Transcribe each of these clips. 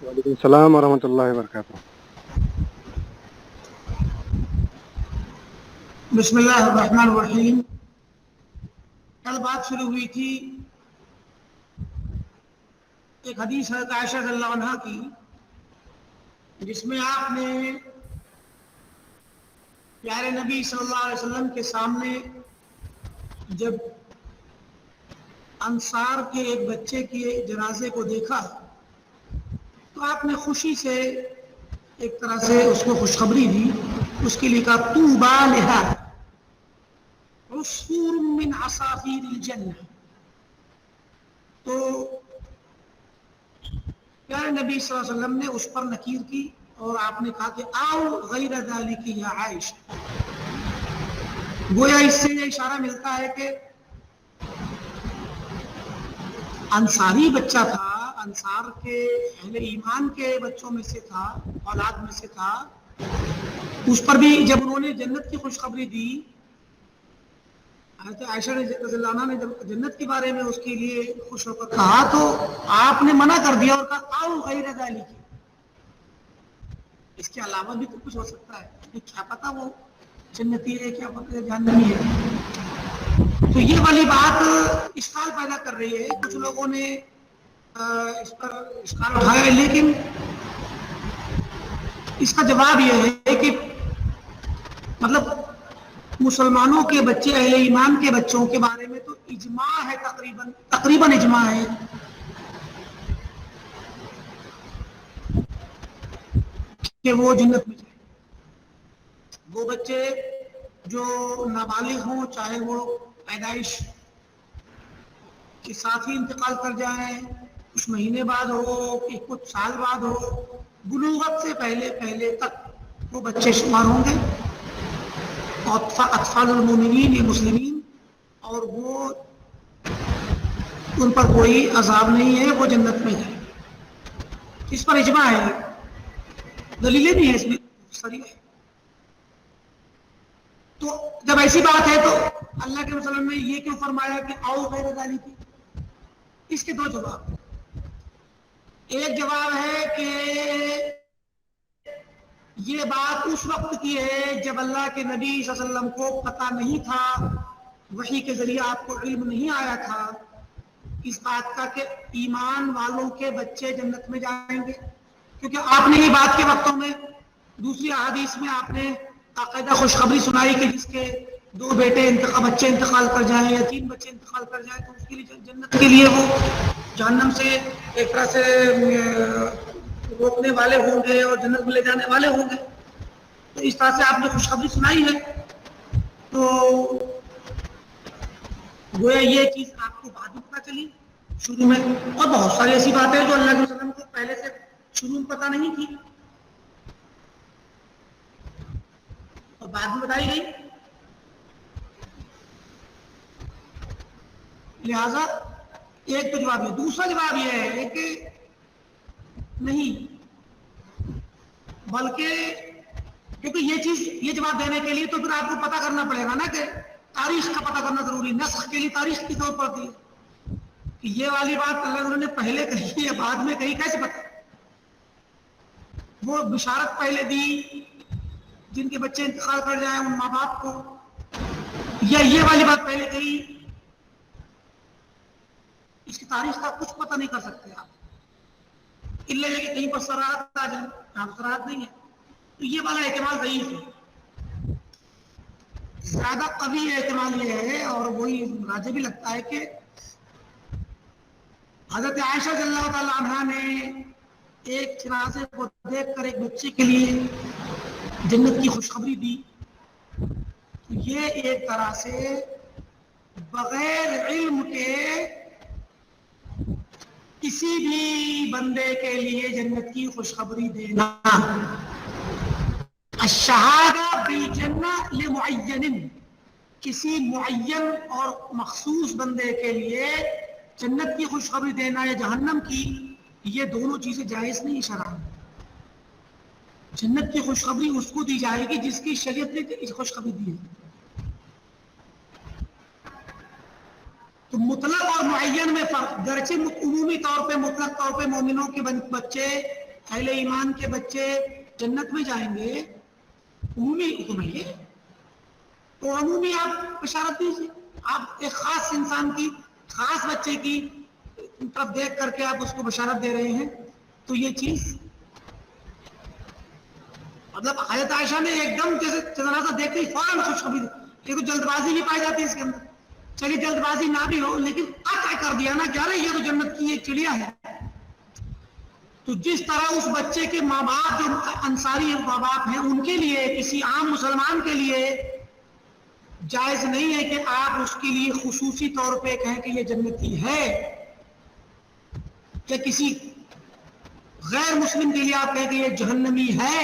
وعلیکم السلام ورحمۃ اللہ وبرکاتہ۔ بسم اللہ الرحمن الرحیم۔ کل بات شروع ہوئی تھی ایک حدیث حضرت عائشہ رضی اللہ عنہا کی، جس میں آپ نے پیارے نبی صلی اللہ علیہ وسلم کے سامنے جب انصار کے ایک بچے کے جنازے کو دیکھا تو آپ نے خوشی سے ایک طرح سے اس کو خوشخبری دی، اس کے لیے کہا طوبی لہا عصفور من عصافیر الجنہ۔ تو پیارے نبی صلی اللہ علیہ وسلم نے اس پر نکیر کی اور آپ نے کہا کہ آؤ غیر ذالک یا عائشہ۔ گویا اس سے یہ اشارہ ملتا ہے کہ انصاری بچہ تھا، انصار کے اہل ایمان کے بچوں میں سے تھا، اولاد میں سے تھا۔ اس پر بھی جب انہوں نے جنت کی خوشخبری دی، حضرت عائشہ رضی اللہ عنہا نے جب جنت کے بارے میں اس کے لیے خوش ہو کر کہا تو آپ نے منع کر دیا اور کہا آؤ غیر ذالک، اس کے علاوہ بھی تو کچھ ہو سکتا ہے، کیا پتا وہ جنتی ہے، کیا پتا جہنمی ہے۔ تو یہ والی بات اشکال پیدا کر رہی ہے، کچھ لوگوں نے اس پر اشکال اٹھایا ہے، لیکن اس کا جواب یہ ہے کہ مطلب مسلمانوں کے بچے، اہل ایمان کے بچوں کے بارے میں تو اجماع ہے، تقریباً اجماع ہے کہ وہ جنت میں جائیں۔ وہ بچے جو نابالغ ہوں، چاہے وہ پیدائش کے ساتھ ہی انتقال کر جائیں، کچھ مہینے بعد ہو کہ کچھ سال بعد ہو، بلوغت سے پہلے تک وہ بچے شمار ہوں گے، اطفال المومنین یہ مسلمین، اور وہ ان پر کوئی عذاب نہیں ہے، وہ جنت میں جائیں۔ اس پر اجماع ہے، دلیلیں بھی ہیں اس میں صریح ہے۔ تو جب ایسی بات ہے تو اللہ کے وسلم نے یہ کیوں فرمایا کہ آؤ غیر ذالک؟ اس کے دو جواب۔ ایک جواب ہے کہ یہ بات اس وقت کی ہے جب اللہ کے نبی صلی اللہ علیہ وسلم کو پتہ نہیں تھا، وحی کے ذریعے آپ کو علم نہیں آیا تھا اس بات کا کہ ایمان والوں کے بچے جنت میں جائیں گے، کیونکہ آپ نے ہی بات کے وقتوں میں دوسری احادیث میں آپ نے باقاعدہ خوشخبری سنائی کہ جس کے دو بچے انتقال کر جائیں یا 3 بچے انتقال کر جائیں تو اس کے لیے جنت کے لیے وہ جہنم سے ایک طرح سے روکنے والے ہوں گے اور جنت میں لے جانے والے ہوں گے۔ تو اس طرح سے آپ نے خوشخبری سنائی ہے، تو گویا یہ چیز آپ کو بعد میں پتہ چلی شروع میں، اور بہت ساری ایسی باتیں جو اللہ کے وسلم کو پہلے سے شروع میں پتہ نہیں تھی اور بعد میں بتائی گئی۔ لہذا ایک تو جواب ہے، دوسرا جواب یہ ہے کہ نہیں، بلکہ کیونکہ یہ جواب دینے کے لیے تو پھر آپ کو پتہ کرنا پڑے گا نا کہ تاریخ کا پتہ کرنا ضروری، نسخ کے لیے تاریخ کی ضرورت پڑتی ہے کہ یہ والی بات اللہ نے پہلے کہی ہے بعد میں کہی، کیسے پتہ؟ وہ بشارت پہلے دی جن کے بچے انتقال کر جائیں ان ماں باپ کو، یا یہ والی بات پہلے کہی، اس کی تاریخ کا کچھ پتہ نہیں کر سکتے آپ، الا یہ کہ کہیں پر صراحت آ جائے، یہاں صراحت نہیں ہے، تو یہ والا احتمال ضعیف ہے۔ زیادہ قوی احتمال یہ ہے اور وہی راجح بھی لگتا ہے کہ حضرت عائشہ رضی اللہ تعالی عنہا نے ایک جنازے کو دیکھ کر ایک بچے کے لیے جنت کی خوشخبری دی، تو یہ ایک طرح سے بغیر علم کے کسی بھی بندے کے لیے جنت کی خوشخبری دینا، الشہادہ بالجنہ لمعین، کسی معین اور مخصوص بندے کے لیے جنت کی خوشخبری دینا یا جہنم کی، یہ دونوں چیزیں جائز نہیں شرعاً۔ جنت کی خوشخبری اس کو دی جائے گی جس کی شریعت نے خوشخبری دی ہے۔ تو مطلق اور معین میں فرق، گرچہ عمومی طور پہ مطلق طور پہ مومنوں کے بچے اہل ایمان کے بچے جنت میں جائیں گے، عمومی حکم ہے یہ، تو عمومی آپ بشارت دیجیے. آپ ایک خاص انسان کی، خاص بچے کی طرف دیکھ کر کے آپ اس کو بشارت دے رہے ہیں، تو یہ چیز مطلب حضرت عائشہ نے ایک دم جیسے جنازہ دیکھتے ہی فوراً خوشخبری دی. یہ تو جلد بازی بھی پائی جاتی ہے اس کے اندر. چلیے جلد بازی نہ بھی ہو لیکن قطع کر دیا نا کہ ارے یہ تو جنت کی ایک چڑیا ہے. تو جس طرح اس بچے کے ماں باپ جو انصاری ماں باپ ہیں ان کے لیے، کسی عام مسلمان کے لیے جائز نہیں ہے کہ آپ اس کے لیے خصوصی طور پہ کہیں کہ یہ جنتی ہے، کہ کسی غیر مسلم کے لیے آپ کہیں کہ یہ جہنمی ہے،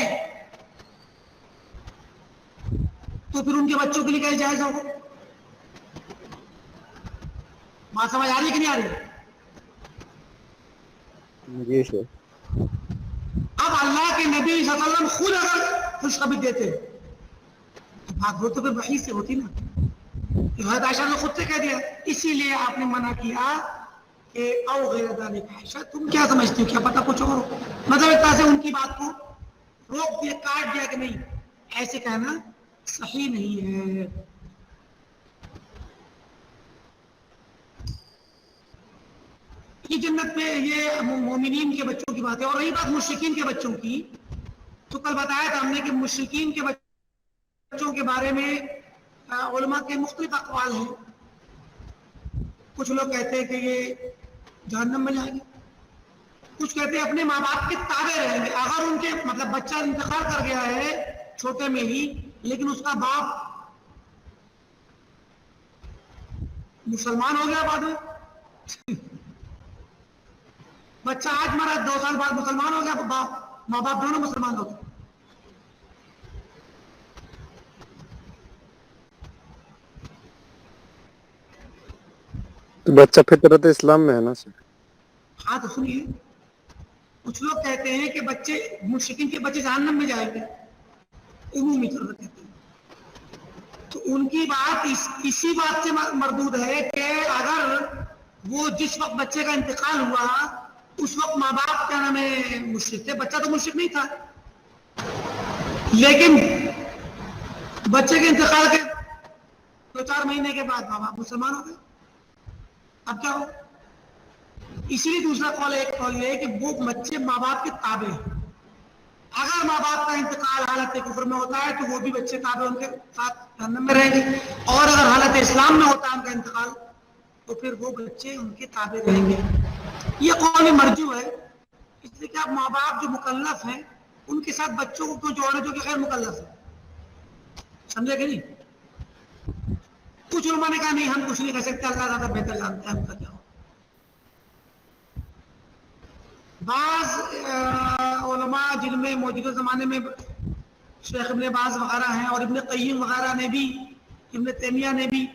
تو پھر ان کے بچوں کے لیے کیا جائز ہوگا؟ بات سمجھ آ رہی ہے کہ نہیں آ رہی؟ جی سر. اب اللہ کے نبی صلی اللہ علیہ وسلم خود اگر خوشخبری دیتے تو بات وہ تو پھر وحی سے ہوتی نا. حضرت عائشہ نے خود سے کہہ دیا، اسی لیے آپ نے منع کیا کہ او غیر ذالک. عائشہ تم کیا سمجھتی ہو، کیا پتا کچھ اور ہو؟ مطلب ایک طرح سے ان کی بات کو روک دیا، کاٹ دیا کہ نہیں ایسے کہنا صحیح نہیں ہے. یہ جنت میں یہ مومنین کے بچوں کی بات ہے. اور رہی بات مشرکین کے بچوں کی، تو کل بتایا تھا ہم نے کہ مشرکین کے بچوں کے بارے میں علماء کے مختلف اقوال ہیں. کچھ لوگ کہتے ہیں کہ یہ جہنم میں جائیں گے، کچھ کہتے ہیں اپنے ماں باپ کے تابع رہیں گے. اگر ان کے مطلب بچہ انتقال کر گیا ہے چھوٹے میں ہی لیکن اس کا باپ مسلمان ہو گیا بعد میں، بچہ آج مرا 2 سال بعد مسلمان ہو گیا، باپ ماں باپ دونوں مسلمان ہو گئے، تو بچہ فطرت اسلام میں ہے نا سر؟ ہاں تو سنیے، کچھ لوگ کہتے ہیں کہ بچے مشرکین کے بچے جہنم میں جائیں گے، عمومی طور پر کہتے ہیں. تو ان کی بات اسی بات سے مردود ہے کہ اگر وہ جس وقت بچے کا انتقال ہوا اس وقت ماں باپ کیا نام ہے مشرک تھے، بچہ تو مشرک نہیں تھا، لیکن بچے کے انتقال کے 2-4 مہینے کے بعد ماں باپ مسلمان ہو گئے، اب کیا ہو؟ اسی لیے دوسرا قول ایک قول یہ ہے کہ وہ بچے ماں باپ کے تابع ہیں. اگر ماں باپ کا انتقال حالت کفر میں ہوتا ہے تو وہ بھی بچے تابع ان کے ساتھ جہنم میں رہیں گے، اور اگر حالت اسلام میں ہوتا ہے ان کا انتقال تو پھر وہ بچے ان کے تابع رہیں گے. یہ قول مرجو ہے، اس لیے کہ اب ماں باپ جو مکلف ہیں ان کے ساتھ بچوں کو کیوں جوڑنا جو کہ غیر مکلف ہے، سمجھے کہ نہیں؟ کچھ علماء نے کہا نہیں ہم کچھ نہیں کہہ سکتے، اللہ زیادہ بہتر جانتا ہے ان کا کیا ہو. بعض علماء جن میں موجودہ زمانے میں شیخ ابن باز وغیرہ ہیں اور ابن قیم وغیرہ نے بھی، ابن تیمیہ نے بھی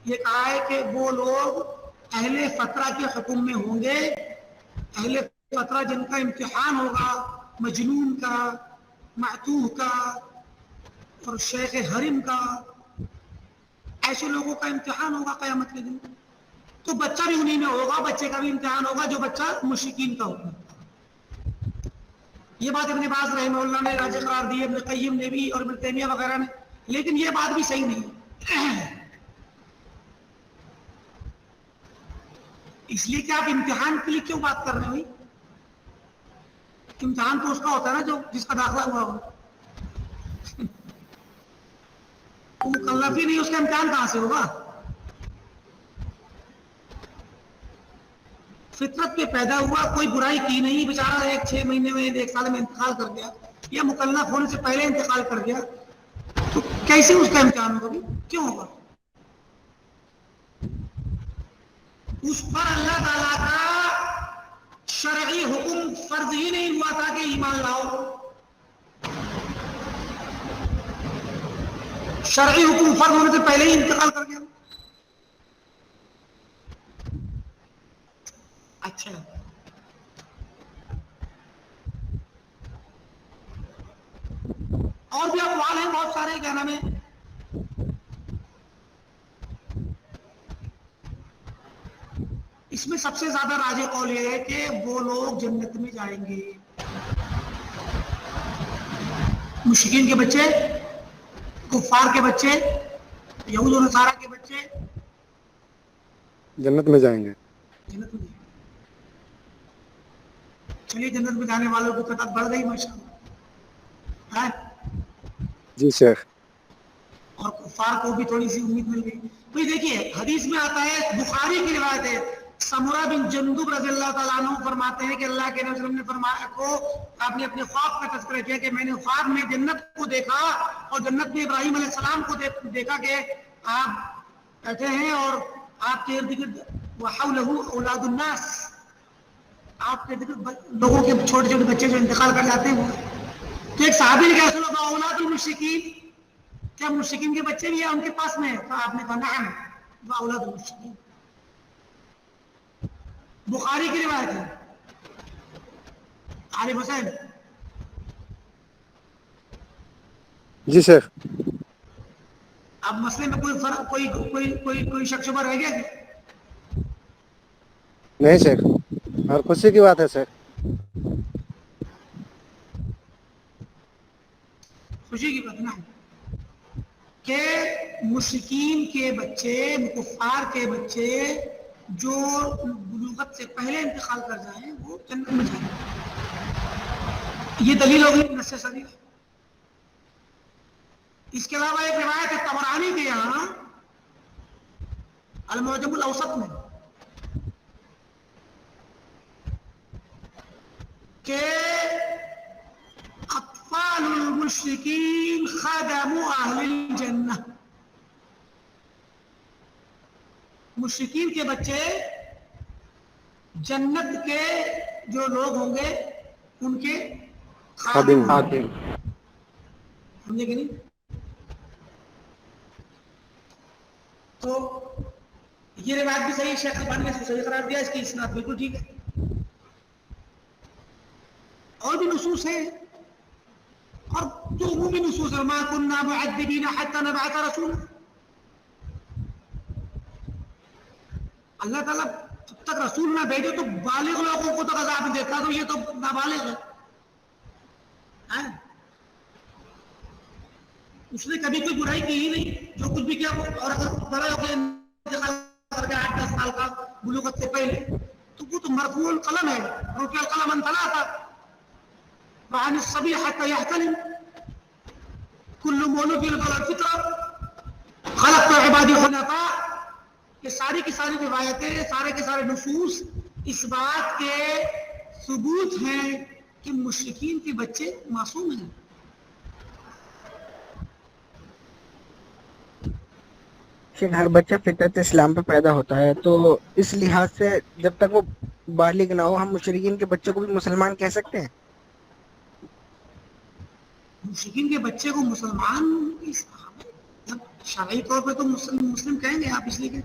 یہ کہا ہے کہ وہ لوگ اہل فترہ کے حکم میں ہوں گے. اہل فترہ جن کا امتحان ہوگا مجنون کا، معتوہ کا اور شیخ حرم کا، ایسے لوگوں کا امتحان ہوگا قیامت کے دن. تو بچہ بھی انہی میں ہوگا، بچے کا بھی امتحان ہوگا جو بچہ مشرکین کا ہوگا. یہ بات ابن باز رحمہ اللہ نے راجح قرار دی، ابن قیم نے بھی اور ابن تیمیہ وغیرہ نے، لیکن یہ بات بھی صحیح نہیں. اس لیے کہ آپ امتحان کے لیے کیوں بات کر رہے ہوئی؟ امتحان تو اس کا ہوتا ہے نا جو جس کا داخلہ ہوا ہو. وہ مکلف ہی نہیں، اس کا امتحان کہاں سے ہوگا؟ فطرت پہ پیدا ہوا، کوئی برائی کی نہیں، بیچارہ 6 مہینے میں 1 سال میں انتقال کر گیا یا مکلف ہونے سے پہلے انتقال کر گیا، تو کیسے اس کا امتحان ہوگا؟ کیوں ہوگا؟ اس پر اللہ تعالیٰ کا شرعی حکم فرض ہی نہیں ہوا تھا کہ ایمان لاؤ. شرعی حکم فرض ہونے سے پہلے ہی انتقال کر گیا. اچھا، اور بھی اقوال ہیں بہت سارے، کیا نام ہے، اس میں سب سے زیادہ راجح قول یہ ہے کہ وہ لوگ جنت میں جائیں گے. مشرکین کے بچے، کفار کے بچے، یہود و نصارہ کے بچے جنت میں جائیں گے. جنت میں جائیں گے. چلیے جنت میں جانے والوں کی تعداد بڑھ گئی ماشاءاللہ ہے، جی شیخ. اور کفار کو بھی تھوڑی سی امید مل گئی. تو یہ دیکھیے حدیث میں آتا ہے، بخاری کی روایت ہے، سمرہ بن جندب رضی اللہ تعالیٰ عنہ فرماتے ہیں کہ اللہ کے نبی صلی اللہ علیہ وسلم نے فرمایا کو آپ نے اپنے خواب کا تذکرہ کیا کہ میں نے خواب میں جنت کو دیکھا اور جنت میں ابراہیم علیہ السلام کو دیکھا کہ آپ بیٹھے ہیں اور آپ کے ارد گرد وحولہ اولاد الناس، آپ کے لوگوں کے چھوٹے چھوٹے بچے جو انتقال کر جاتے ہیں وہ. تو ایک صحابی نے کہا سنو اولاد المشرکین، کیا مشرکین کے بچے بھی ہیں ان کے پاس میں؟ تو آپ نے کہا نعم واولاد المشرکین. بخاری کی روایت ہے. عارف حسین جی شیخ. اب مسئلے میں کوئی فرق کوئی شک شبہ رہ گیا کہ نہیں شیخ، اور خوشی کی بات ہے شیخ. خوشی کی بات نا کہ مشرکین کے بچے، کفار کے بچے جو بلوغت سے پہلے انتقال کر جائیں وہ جنت میں جائیں. یہ دلیل ہوگی نص صریح. اس کے علاوہ ایک روایت ہے طبرانی کے یہاں المعجم الاوسط میں کہ اطفال المشرکین خدم اہل الجنہ، مشرکین کے بچے جنت کے جو لوگ ہوں گے ان کے خادم ہوں گے. سمجھے کہ نہیں؟ تو یہ روایت بھی صحیح، شیخ البانی نے اس کو صحیح قرار دیا، اس کی اسناد بالکل ٹھیک ہے. اور بھی نصوص ہیں، اور جو عمومی نصوص ہے ما كنا معذبین حتى نبعث رسولا، اللہ تعالیٰ جب تک رسول نہ بھیجے تو بالغ لوگوں کو تو عذاب دیتا، تو یہ تو نابالغ ہے. اس نے کبھی کوئی برائی کی ہی نہیں، جو کچھ بھی کیا اور اگر بڑا ہو کے انتقال کر کے 8-10 سال کا بلوغت سے پہلے تو وہ تو مرفوع القلم ہے، رفع القلم عن ثلاثة وعن الصبي حتى يحتلم كل مولود يولد على الفطرة خلقت عبادي حنفاء. یہ ساری کی ساری روایتیں، سارے کے سارے نصوص اس بات کے ثبوت ہیں کہ مشرکین کے بچے معصوم ہیں. ہر بچہ فطرت اسلام پہ پیدا ہوتا ہے، تو اس لحاظ سے جب تک وہ بالغ نہ ہو ہم مشرکین کے بچے کو بھی مسلمان کہہ سکتے ہیں؟ مشرکین کے بچے کو مسلمان جب شرعی طور پہ تو مسلم کہیں گے آپ، اس لیے کہ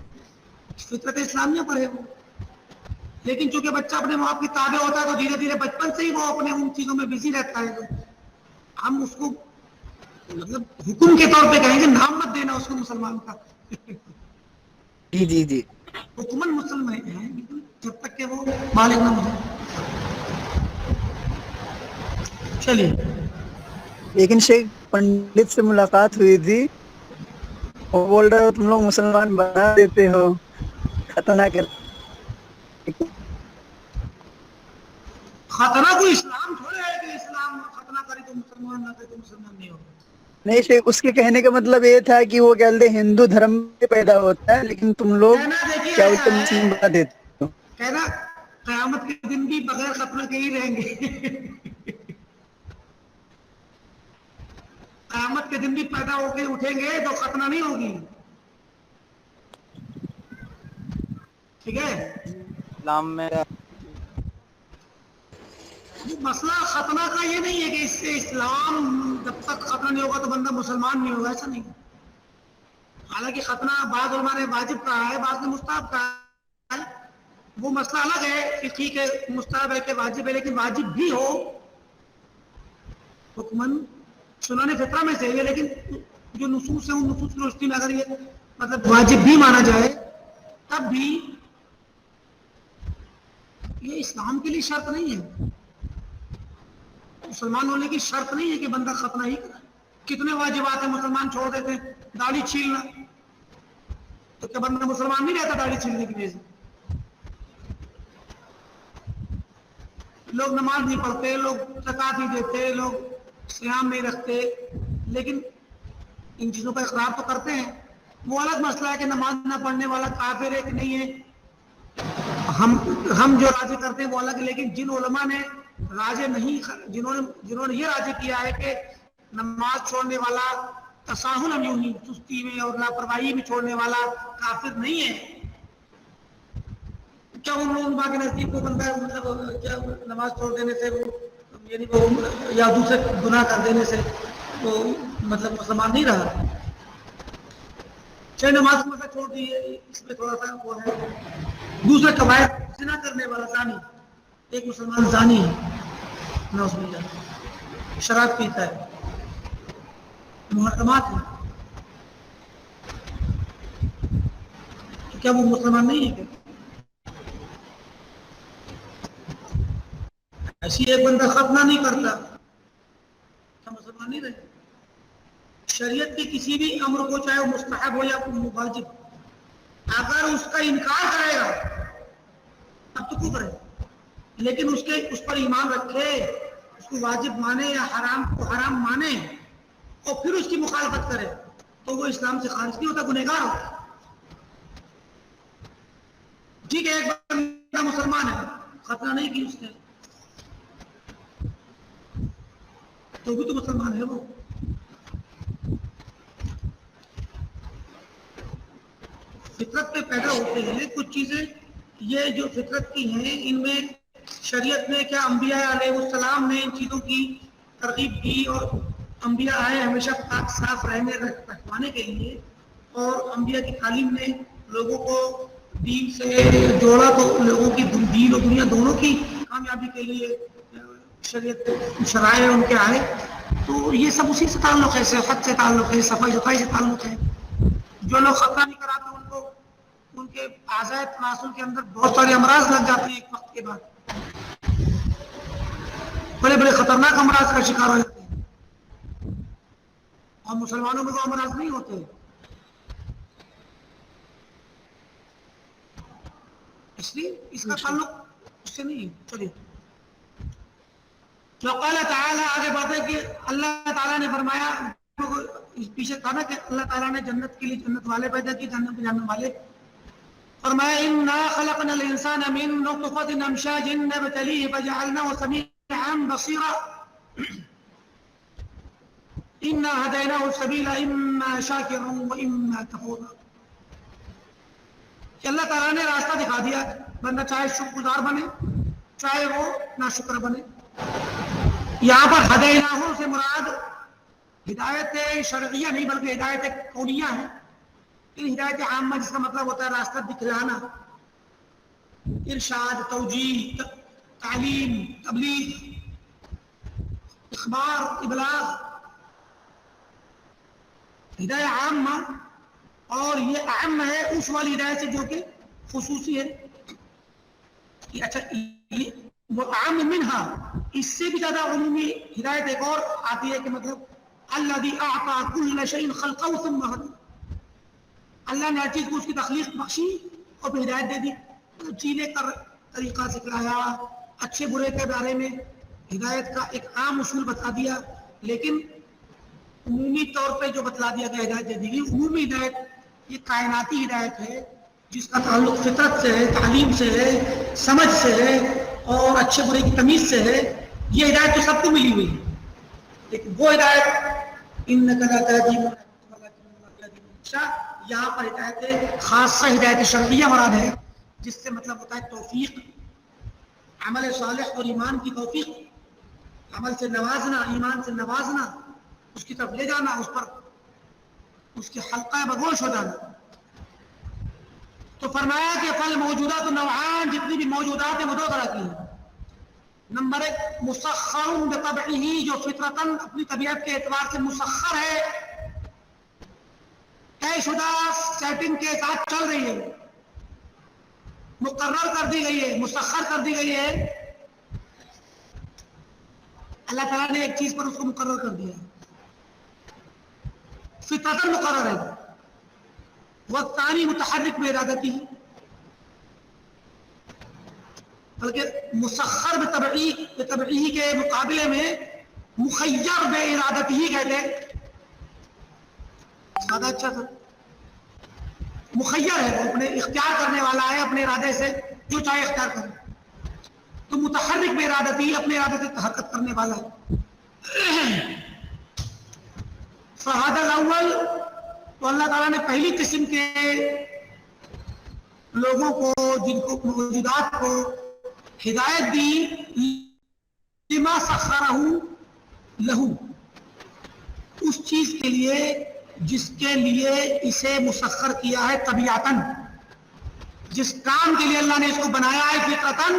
فطرت اسلامیہ پر ہے وہ. لیکن چونکہ بچہ اپنے ماں باپ کے تابع ہوتا ہے تو دھیرے دھیرے بچپن سے ہی وہ اپنے ان چیزوں میں بزی رہتا ہے، تو ہم اس کو مطلب حکم کے طور پہ کہیں گے نام مت دینا اس کو مسلمان کا. جی جی جی. حکمن مسلمان ہیں جب تک کہ وہ بالغ نہ ہو جائے. چلیے. لیکن شیخ پنڈت سے ملاقات ہوئی تھی، وہ بول رہے ہو تم لوگ مسلمان بنا دیتے ہو، ختنہ کر. ختنہ کو اسلام تھوڑے ہے کہ اسلام ختنہ کرے تو مسلمان نہ کرے تو مسلمان نہیں ہوگا. نہیں شیخ، اس کے کہنے کا مطلب یہ تھا کہ وہ کہتے ہیں ہندو دھرم میں پیدا ہوتا ہے لیکن تم لوگ کہنا دیکھیے کیا ایسا اسے ہے، مسلم بنا دیتے ہو. کہنا قیامت کے دن بھی بغیر ختنہ کے ہی رہیں گے. قیامت کے دن بھی پیدا ہو کے اٹھیں گے تو ختنہ نہیں ہوگی. ٹھیک ہے. اسلام میں مسئلہ ختنہ کا یہ نہیں ہے کہ اس سے اسلام جب تک ختنہ نہیں ہوگا تو بندہ مسلمان نہیں ہوگا، ایسا نہیں. حالانکہ ختنہ بعض علماء نے واجب کہا ہے، بعض نے مستحب کہا ہے، وہ مسئلہ الگ ہے کہ ٹھیک ہے مستحب ہے کہ واجب ہے، لیکن واجب بھی ہو حکمن سنن فطرہ میں سے ہے، لیکن جو نصوص ہیں ان نصوص کی روشنی میں اگر یہ مطلب واجب بھی مانا جائے تب بھی یہ اسلام کے لیے شرط نہیں ہے. مسلمان ہونے کی شرط نہیں ہے کہ بندہ ختنہ ہی کرے. کتنے واجبات ہیں مسلمان چھوڑ دیتے ہیں. داڑھی چھیلنا، تو کیا بندہ مسلمان نہیں رہتا داڑھی چھیلنے کی وجہ سے؟ لوگ نماز نہیں پڑھتے، لوگ زکات نہیں دیتے، لوگ صیام نہیں رکھتے، لیکن ان چیزوں کا اقرار تو کرتے ہیں. وہ الگ مسئلہ ہے کہ نماز نہ پڑھنے والا کافر ہے کہ نہیں ہے. ہم جو راضی کرتے ہیں وہ الگ ہے. لیکن جن علماء نے راضی نہیں، جنہوں نے یہ راضی کیا ہے کہ نماز چھوڑنے والا تساہل یوں سستی میں اور لاپرواہی میں چھوڑنے والا کافر نہیں ہے، کیا ان لوگوں کے نزدیک کو بندہ مطلب کیا نماز چھوڑ دینے سے وہ یعنی وہ یا دوسرے گناہ کر دینے سے وہ مطلب مسلمان نہیں رہا؟ چاہے نماز مسئلہ چھوڑ دیے، اس میں تھوڑا سا وہ ہے. دوسرے کبائر زنا کرنے والا زانی، ایک مسلمان زانی ہے، نعوذ باللہ، شراب پیتا ہے، محرمات ہیں، تو کیا وہ مسلمان نہیں ہے؟ ایسی ایک بندہ ختنہ نہیں کرتا، کیا مسلمان نہیں رہے؟ شریعت کے کسی بھی امر کو، چاہے وہ مستحب ہو یا واجب، اگر اس کا انکار کرے گا اب تو کفر ہے. لیکن اس پر ایمان رکھے، اس کو واجب مانے یا حرام کو حرام مانے اور پھر اس کی مخالفت کرے تو وہ اسلام سے خارج نہیں ہوتا، گنہگار ہوتا. ٹھیک ہے، ایک بندہ مسلمان ہے، ختنہ نہیں کی اس نے، تو بھی تو مسلمان ہے. وہ فطرت میں پیدا ہوتے ہیں کچھ چیزیں، یہ جو فطرت کی ہیں ان میں شریعت نے کیا انبیاء علیہ السلام نے ان چیزوں کی ترغیب دی، اور انبیاء آئے ہمیشہ پاک صاف رکھوانے کے لیے، اور انبیاء کی تعلیم نے لوگوں کو دین سے جوڑا، تو لوگوں کی دین اور دنیا دونوں کی کامیابی کے لیے شریعت شرائع ان کے آئے. تو یہ سب اسی سے تعلق ہے، صحت سے تعلق ہے، صفائی ستھرائی سے تعلق ہے. جو لوگ ختنہ نہیں کراتے ان کے اعضاء تناسل کے اندر بہت سارے امراض لگ جاتے ہیں ایک وقت کے بعد، بڑے بڑے خطرناک امراض کا شکار ہو جاتے ہیں. اور مسلمانوں میں وہ امراض نہیں ہوتے، اس لیے اس کا تعلق اس سے نہیں ہے. چلیے، وقال تعالیٰ، آگے بات ہے کہ اللہ تعالیٰ نے فرمایا، پیچھے تھا نا کہ اللہ تعالیٰ نے جنت کے لیے جنت والے پیدا کیے، جہنم والے. فرمایا انا خلقنا الانسان من نطفة امشاج نبتليه فجعلناه سميعا بصيرا انا هديناه السبيل اما شاكرا واما كفورا. کہ اللہ تعالیٰ نے راستہ دکھا دیا، بندہ چاہے شکر گزار بنے چاہے وہ ناشکر بنے. یہاں پر ہدیناہ سے مراد ہدایت شرعیہ نہیں بلکہ ہدایت کونیہ ہے. ہدایت عامہ جس کا مطلب ہوتا ہے راستہ دکھلانا، ارشاد، توجیہ، تعلیم، تبلیغ، اخبار، ابلاغ، ہدایت عامہ. اور یہ اہم ہے اس والی ہدایت سے جو کہ خصوصی ہے. اچھا، وہ عام منہا، اس سے بھی زیادہ عمومی ہدایت ایک اور آتی ہے کہ مطلب الذی اعطى كل شيء خلقه ثم هدى، اللہ نے ہر چیز کو اس کی تخلیق بخشی اور پھر ہدایت دے دی، جینے کا طریقہ سکھلایا، اچھے برے کے بارے میں ہدایت کا ایک عام اصول بتا دیا. لیکن عمومی طور پہ جو بتلا دیا گیا ہدایت دے دی گئی. عمومی ہدایت یہ کائناتی ہدایت ہے جس کا تعلق فطرت سے ہے، تعلیم سے ہے، سمجھ سے ہے اور اچھے برے کی تمیز سے ہے. یہ ہدایت تو سب کو ملی ہوئی ہے، لیکن وہ ہدایت انک لا تہدی من احببت ولکن اللہ یہدی من یشاء، یہاں پر ہدایت خاصہ ہدایت شرعیہ مراد ہے، جس سے مطلب ہوتا ہے توفیق، عمل صالح اور ایمان کی توفیق، عمل سے نوازنا، ایمان سے نوازنا، اس کی طرف لے جانا، اس پر اس کے حلقہ بگوش ہو جانا. تو فرمایا کہ فل موجودات نوعان، جتنی بھی موجودات ہیں وہ دو طرح کی ہیں. نمبر ایک مسخر بطبعہ، جو فطرتاً اپنی طبیعت کے اعتبار سے مسخر ہے، طے شدہ سیٹنگ کے ساتھ چل رہی ہے، مقرر کر دی گئی ہے، مسخر کر دی گئی ہے. اللہ تعالیٰ نے ایک چیز پر اس کو مقرر کر دیا ہے، فطرتاً مقرر ہے، والثانی متحرک بارادتی، بلکہ مسخر بطبعی کے مقابلے میں مخیر بارادتی ہی کہتے ہیں، زیادہ اچھا تھا۔ مخیر ہے، وہ اپنے اختیار کرنے والا ہے، اپنے ارادے سے جو چاہے اختیار کرے، تو متحرک بارادتی اپنے ارادے سے حرکت کرنے والا ہے۔ فہذا الاول، تو اللہ تعالیٰ نے پہلی قسم کے لوگوں کو، جن کو موجودات کو ہدایت دی، لما سخرہ لہو، اس چیز کے لیے جس کے لیے اسے مسخر کیا ہے طبیعتاً، جس کام کے لیے اللہ نے اس کو بنایا ہے فطرتاً،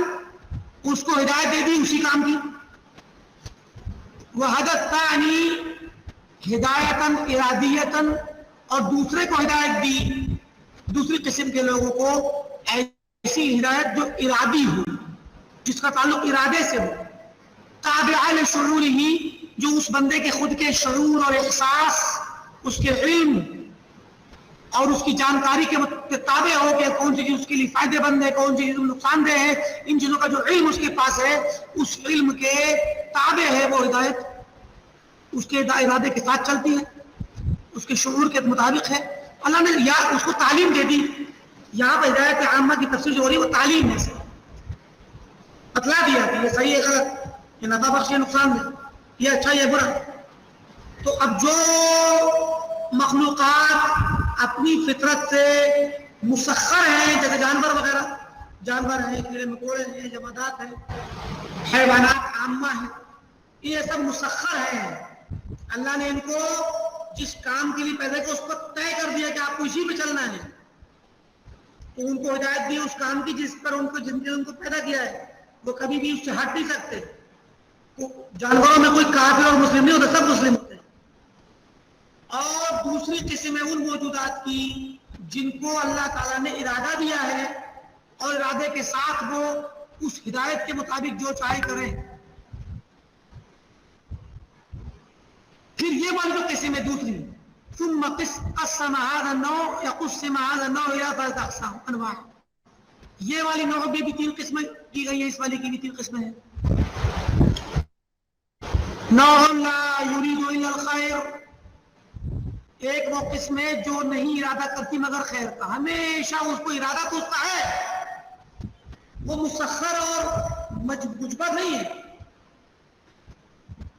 اس کو ہدایت دے دی اسی کام کی۔ وَهَدَى الثَّانِي ہدایتاً ارادیتاً، اور دوسرے کو ہدایت دی، دوسری قسم کے لوگوں کو ایسی ہدایت جو ارادی ہو، جس کا تعلق ارادے سے ہو، تابعہ لشعورہ، جو اس بندے کے خود کے شعور اور احساس، اس کے علم اور اس کی جانکاری کے تابع ہو کہ کون سی چیز اس کے لیے فائدے مند ہے، کون سی چیز نقصان دہ ہے، ان چیزوں کا جو علم اس کے پاس ہے، اس علم کے تابع ہے وہ ہدایت، اس کے ارادے کے ساتھ چلتی ہے، اس کے شعور کے مطابق ہے۔ اللہ نے یا اس کو تعلیم دے دی، یہاں پر ہدایت عامہ کی تفسیر جو ہو رہی ہے وہ تعلیم ہے، بتلا دیا کہ یہ صحیح ہے غلط، یہ نفع بخش ہے نقصان دہ، یہ اچھا یہ برا۔ تو اب جو مخلوقات اپنی فطرت سے مسخر ہیں، جیسے جانور وغیرہ، جانور ہیں، کیڑے مکوڑے ہیں، جمادات ہیں، حیوانات عامہ ہیں، یہ سب مسخر ہیں، اللہ نے ان کو جس کام کے لیے پیدا کیا اس پر طے کر دیا کہ آپ کو اسی پہ چلنا ہے، تو ان کو ہدایت دی اس کام کی جس پر ان کو پیدا کیا ہے، وہ کبھی بھی اس سے ہٹ نہیں سکتے۔ جانوروں میں کوئی کافر اور مسلم نہیں ہوتا، سب مسلم ہوتے ہیں۔ اور دوسری قسم ہے ان موجودات کی جن کو اللہ تعالیٰ نے ارادہ دیا ہے اور ارادے کے ساتھ وہ اس ہدایت کے مطابق جو چاہے کریں۔ پھر یہ والی جو قسم ہے دوسری، ثم قسم هذا النوع يقسم هذا النوع الى ثلاث اقسام انواع، یہ والی نوع بھی تین قسمیں کی گئی ہے، اس والی کی بھی تین قسمیں ہیں۔ نوع لا يريد الا الخير، ایک وہ قسم ہے جو نہیں ارادہ کرتی مگر خیر کا، ہمیشہ اس کو ارادہ تو اس کا ہے، وہ مسخر اور مجبر نہیں ہے،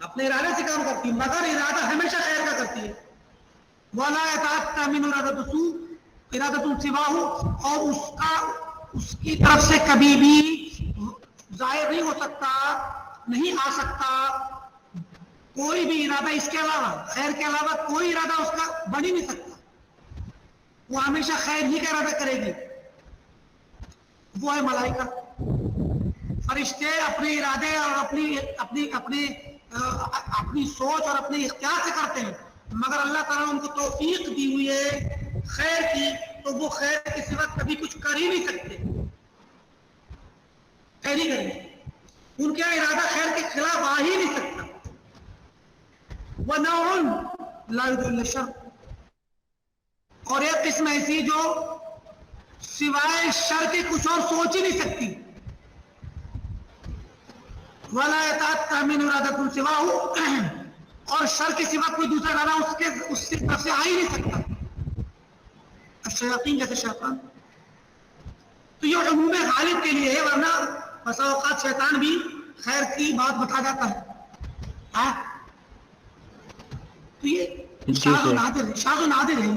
اپنے ارادے سے کام کرتی ہے مگر ارادہ ہمیشہ خیر کا کرتی ہے۔ وَلَا يَتَعَتَّى مِنْ إِرَادَةُ سُوءٍ إِرَادَةٌ سِوَاهُ، اور اس کی طرف سے کبھی بھی ظاہر نہیں ہو سکتا، نہیں آ سکتا کوئی بھی ارادہ اس کے علاوہ، خیر کے علاوہ کوئی ارادہ اس کا بن ہی نہیں سکتا، وہ ہمیشہ خیر ہی کا ارادہ کرے گی۔ وہ ہے ملائکہ، فرشتے اپنے ارادے اور اپنی سوچ اور اپنے اختیار سے کرتے ہیں، مگر اللہ تعالیٰ نے ان کو توفیق دی ہوئی ہے خیر کی، تو وہ خیر کے سوا کبھی کچھ کر ہی نہیں سکتے، خیر ہی کریں گے، ان کا ارادہ خیر کے خلاف آ ہی نہیں سکتا۔ وَنَوْعٌ لَا يُرِيدُ إِلَّا الشَّرَّ، اور ایک قسم ایسی جو سوائے شر کے کچھ اور سوچ ہی نہیں سکتی۔ وَلَا يَتَعَتَّى مِنْ إِرَادَةٍ سِوَاهُ، اور شر کے سوا کوئی دوسرا ارادہ اس کی طرف سے آ ہی نہیں سکتا۔ الشیاطین جیسے شیطان، تو یہ عموم غالب کے لیے ہے، ورنہ بسا اوقات شیطان بھی خیر کی بات بتا جاتا ہے، تو یہ شاذ و نادر ہے،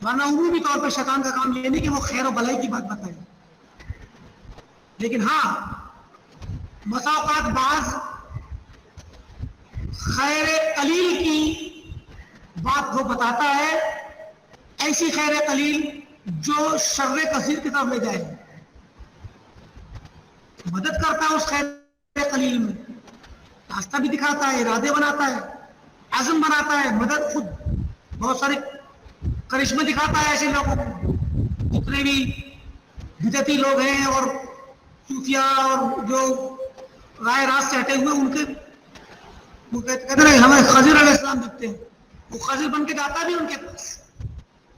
ورنہ عمومی طور پر شیطان کا کام یہ نہیں کہ وہ خیر و بھلائی کی بات بتائے، لیکن ہاں بسا اوقات بعض خیر قلیل کی بات وہ بتاتا ہے، ایسی خیر قلیل جو شر کثیر کی طرف لے جائے، مدد کرتا ہے اس خیر قلیل میں، راستہ بھی دکھاتا ہے، ارادے بناتا ہے، عزم بناتا ہے، مدد خود بہت سارے کرشمے دکھاتا ہے ایسے لوگوں کو، جتنے بھی بدعتی لوگ ہیں اور صوفیہ اور جو رائے راست سے ہٹے ہوئے ان کے وہ کہتے ہیں ہمیں خضر علیہ السلام دکھتے ہیں، وہ خضر بن کے جاتا بھی ان کے پاس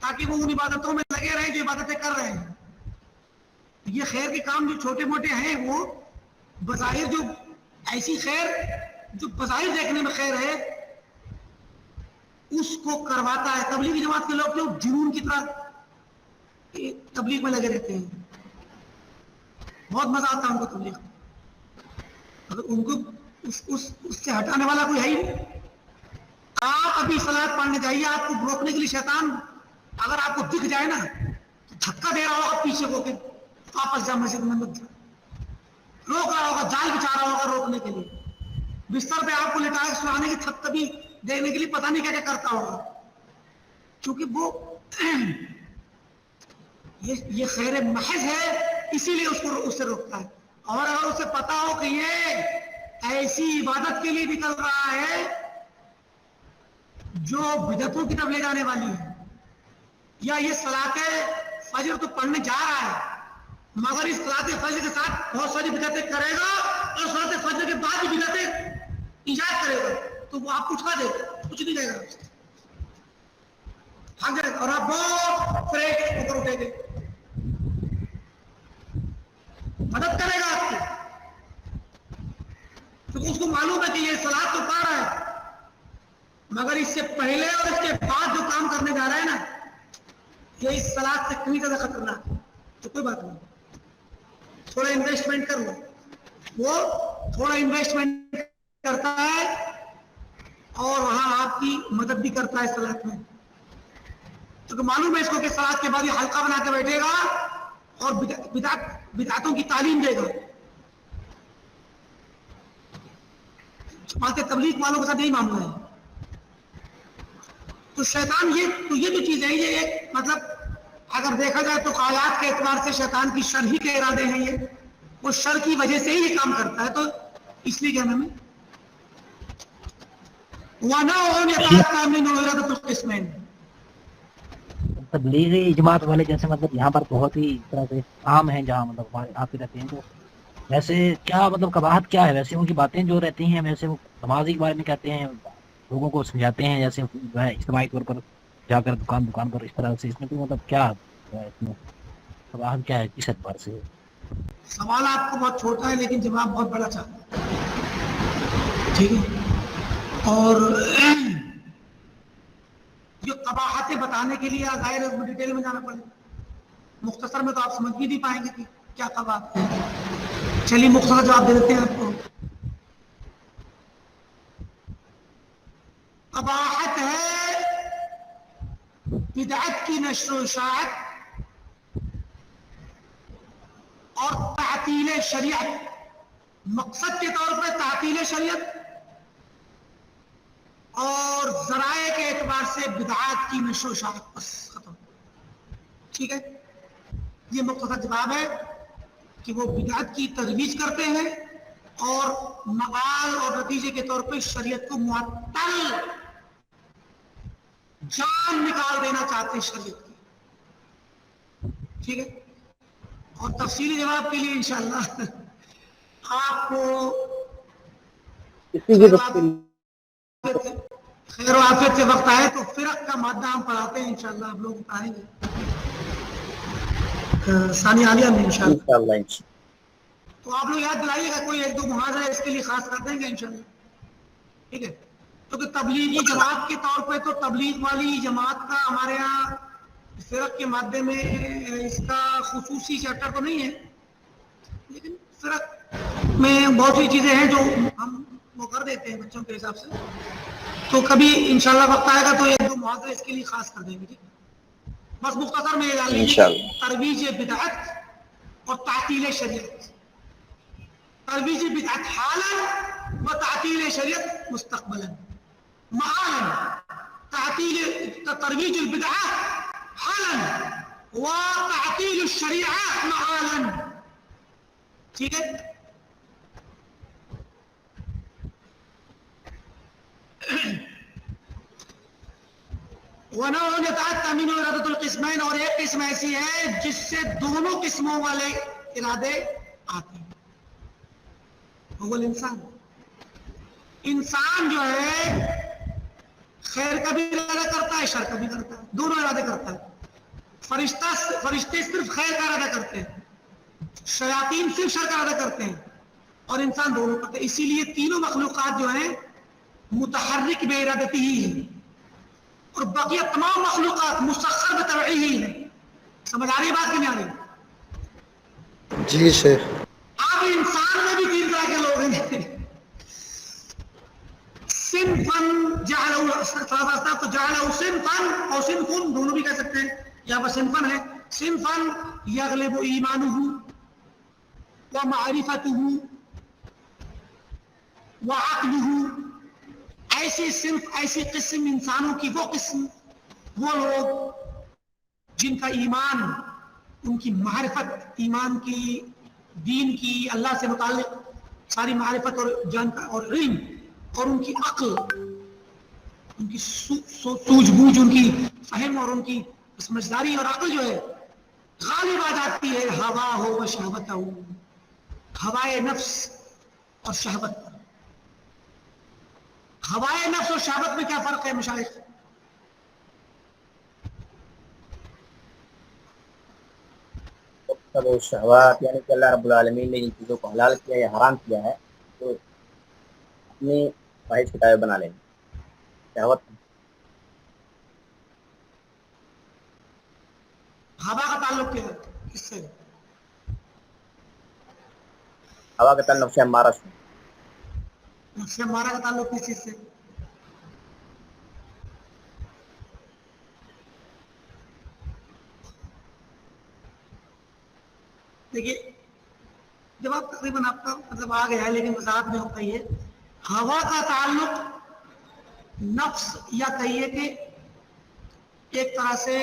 تاکہ وہ ان عبادتوں میں لگے رہیں جو عبادتیں کر رہے ہیں. یہ خیر کے کام جو چھوٹے موٹے ہیں وہ بظاہر جو ایسی خیر جو بظاہر دیکھنے میں خیر ہے اس کو کرواتا ہے. تبلیغی جماعت کے لوگ جو جنون کی طرح تبلیغ میں لگے رہتے ہیں، بہت مزہ آتا ہے ان کو تبلیغ میں. اگر ان کو اس سے ہٹانے والا کوئی ہے ہی نہیں. آپ ابھی صلاۃ پڑھنے جائیے، آپ کو روکنے کے لیے شیطان اگر آپ کو دکھ جائے نا تو دھکا دے رہا ہوگا پیچھے ہو کے واپس جا مسجد میں مت جا، روک رہا ہوگا، جال بچھا رہا ہوگا روکنے کے لیے. بستر پہ آپ کو لٹائے سلانے کی تھک کبھی دینے کے لیے پتہ نہیں کیا کیا کرتا ہوگا، کیونکہ وہ یہ خیر محض ہے اسی لیے اس سے روکتا ہے. اور اگر اسے پتا ہو کہ یہ ایسی عبادت کے لیے نکل رہا ہے جو بدعتوں کی طرف لے جانے والی ہے، یا یہ صلاۃ فجر تو پڑھنے جا رہا ہے مگر اس صلاۃ فجر کے ساتھ بہت ساری بدعتیں کرے گا اور صلاۃ فجر کے بعد بھی بدعتیں ایجاد کرے گا، تو وہ آپ اٹھا دے گا، کچھ نہیں جائے گا بھاگ جائے گا اور آپ بہت فریش ہو کر اٹھیں گے، مدد کرے گا آپ کی. کیونکہ اس کو معلوم ہے کہ یہ صلاۃ تو پڑھ رہا ہے مگر اس سے پہلے اور اس کے بعد جو کام کرنے جا رہا ہے نا یہ اس صلاۃ سے کتنی زیادہ خطرناک ہے. تو کوئی بات نہیں، تھوڑا انویسٹمنٹ کر لو. وہ تھوڑا انویسٹمنٹ کرتا ہے اور وہاں آپ کی مدد بھی کرتا ہے صلاۃ میں، کیونکہ معلوم ہے اس کو کہ صلاۃ کے بعد یہ حلقہ بنا کے بیٹھے گا اور بدعتوں کی تعلیم دے گا. جماعت تبلیغ والوں کے ساتھ یہی معاملہ ہے. تو شیطان یہ جو چیز ہے یہ ایک مطلب اگر دیکھا جائے تو آیات کے اعتبار سے شیطان کی شر ہی کے ارادے ہیں، یہ وہ شر کی وجہ سے ہی یہ کام کرتا ہے. تو اس لیے کہنا میں تبلیغی جماعت والے جیسے مطلب یہاں پر بہت ہی اس طرح سے عام ہیں جہاں مطلب آتے رہتے ہیں، تو ویسے کیا مطلب قباحت کیا ہے ویسے ان کی باتیں جو رہتی ہیں؟ ویسے وہ نمازی کے بارے میں کہتے ہیں، لوگوں کو سمجھاتے ہیں جیسے جو ہے اجتماعی طور پر جا کر دکان پر اس طرح سے، اس میں تو مطلب کیا ہے، اس میں قباحت کیا ہے کس اعتبار سے؟ سوال آپ کو بہت چھوٹا ہے لیکن جواب بہت بڑا چاہتا ہے، ٹھیک ہے. اور جو قباحتیں بتانے کے لیے ظاہر ہے ڈیٹیل میں جانا پڑے گا، مختصر میں تو آپ سمجھ بھی نہیں پائیں گے کہ کیا قباحت ہے. چلیے مختصر جواب دے دیتے ہیں آپ کو. قباحت ہے بدعت کی نشر و اشاعت اور تعطیل شریعت. مقصد کے طور پر تعطیل شریعت اور ذرائع کے اعتبار سے بدعات کی نشر و اشاعت، بس ختم. ٹھیک ہے، یہ مختصر جواب ہے کہ وہ بدعت کی ترویج کرتے ہیں اور مآل اور نتیجے کے طور پہ شریعت کو معطل جان نکال دینا چاہتے ہیں شریعت کی. ٹھیک ہے، اور تفصیلی جواب کے لیے انشاءاللہ آپ کو خیر و عافیت سے وقت آئے تو فرق کا مادہ ہم پڑھاتے ہیں انشاءاللہ، آپ لوگ پڑھائیں گے ثانیہ عالیہ میں انشاءاللہ. تو آپ لوگ یاد دلائیے گا، کوئی ایک دو محاذ اس کے لیے خاص کر دیں گے انشاءاللہ. ٹھیک ہے، کیونکہ تبلیغی جماعت کے طور پہ تو تبلیغ والی جماعت کا ہمارے یہاں فرق کے مادے میں اس کا خصوصی چیپٹر تو نہیں ہے، لیکن فرق میں بہت سی چیزیں ہیں جو ہم وہ کر دیتے ہیں بچوں کے حساب سے. تو کبھی انشاءاللہ وقت آئے گا تو ایک دو محاذ اس کے لیے خاص کر دیں گے. ٹھیک ہے، بس مختصر میں یہ جان لیجیے ترویج بدعت اور تعطیل شریعت. ترویج بدعت حالا و تعطیل شریعت مستقبلا. معالا ترویج البدعات حالا و تعطیل الشریعہ معالا. ٹھیک ہے، وَنَوْعٌ يَتَعَتَّى مِنْهُ إِرَادَةُ الْقِسْمَيْنِ، اور ایک قسم ایسی ہے جس سے دونوں قسموں والے ارادے آتے ہیں. وہ انسان جو ہے خیر کا بھی ارادہ کرتا ہے، شر کا بھی کرتا ہے، دونوں ارادے کرتا ہے۔ فرشتے صرف خیر کا ارادہ کرتے ہیں، شیاطین صرف شر کا ارادہ کرتے ہیں، اور انسان دونوں کرتے ہیں۔ اسی لیے تینوں مخلوقات جو ہیں متحرک بے ارادتی ہی ہیں، اور بقیہ تمام مخلوقات مسخر بطبعی ہی ہیں۔ سمجھ آ رہی بات کہ نہیں آ رہی؟ جی شیخ۔ اب انسان میں بھی تین طرح کے لوگ ہیں۔ صنفاً جعلوا تو جعلوا صنفاً اور صنفاً دونوں بھی کہہ سکتے ہیں، یہاں پر صنفاً ہے۔ صنفاً یغلب ایمانہ ومعرفتہ وعقلہ، ایسی صنف، ایسی قسم انسانوں کی، وہ قسم، وہ لوگ جن کا ایمان، ان کی معرفت، ایمان کی، دین کی، اللہ سے متعلق ساری معرفت اور جانکاری اور علم، اور ان کی عقل، ان کی سوجھ بوجھ، ان کی فہم اور ان کی سمجھداری اور عقل جو ہے غالب آ جاتی ہے ہوا ہو و شہوت ہو، ہوائے نفس اور شہوت پر۔ ہوائے نفس اور شہوت میں کیا فرق ہے مشائخ؟ شہوات یعنی کہ اللہ رب العالمین نے جن چیزوں کو حلال کیا یا حرام کیا ہے تو اپنی خواہش کی تابع بنا لیں، شہوت۔ ہوا کا تعلق کیا ہے کس سے؟ ہوا کا تعلق سے ہمارا نفس ہمارا کا تعلق کس چیز سے؟ دیکھیے جواب تقریباً آپ کا مطلب آ گیا ہے، لیکن وضاحت میں ہوتا یہ ہوا کا تعلق نفس، یا کہیے کہ ایک طرح سے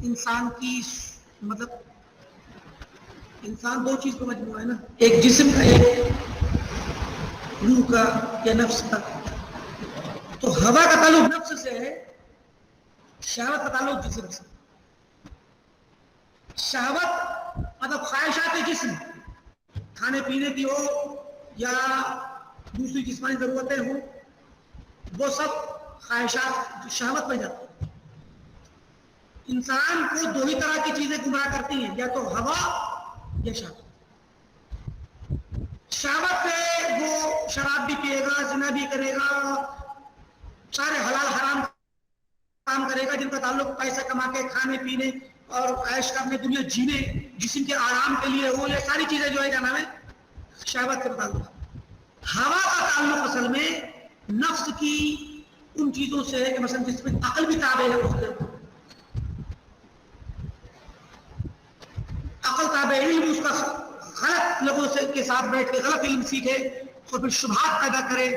انسان کی، مطلب انسان دو چیز کا مجموعہ ہے نا، ایک جسم کا، ایک روح کا یا نفس کا۔ تو ہوا کا تعلق نفس سے ہے، شہوت کا تعلق جسم سے۔ شہوت مطلب خواہشات جسم، کھانے پینے کی ہو یا دوسری جسمانی ضرورتیں ہوں، وہ سب خواہشات شہوت میں جاتی ہیں۔ انسان کو دو ہی طرح کی چیزیں گمراہ کرتی ہیں، یا تو ہوا یا شہوت۔ شہوت سے وہ شراب بھی پیے گا، زنا بھی کرے گا، سارے حلال حرام کام کرے گا جن کا تعلق پیسہ کما کے کھانے پینے اور عیش کرنے، دنیا جینے، جسم کے آرام کے لیے ہو، یہ ساری چیزیں جو ہے کیا نام ہے شہوت کے تعلق۔ ہوا کا تعلق اصل میں نفس کی ان چیزوں سے ہے کہ مثلا جس میں عقل بھی تابع ہے، اس کے عقل تابع علم، اس کا غلط لوگوں سے کے ساتھ بیٹھ کے غلط علم سیکھے اور پھر شبہات پیدا کرے،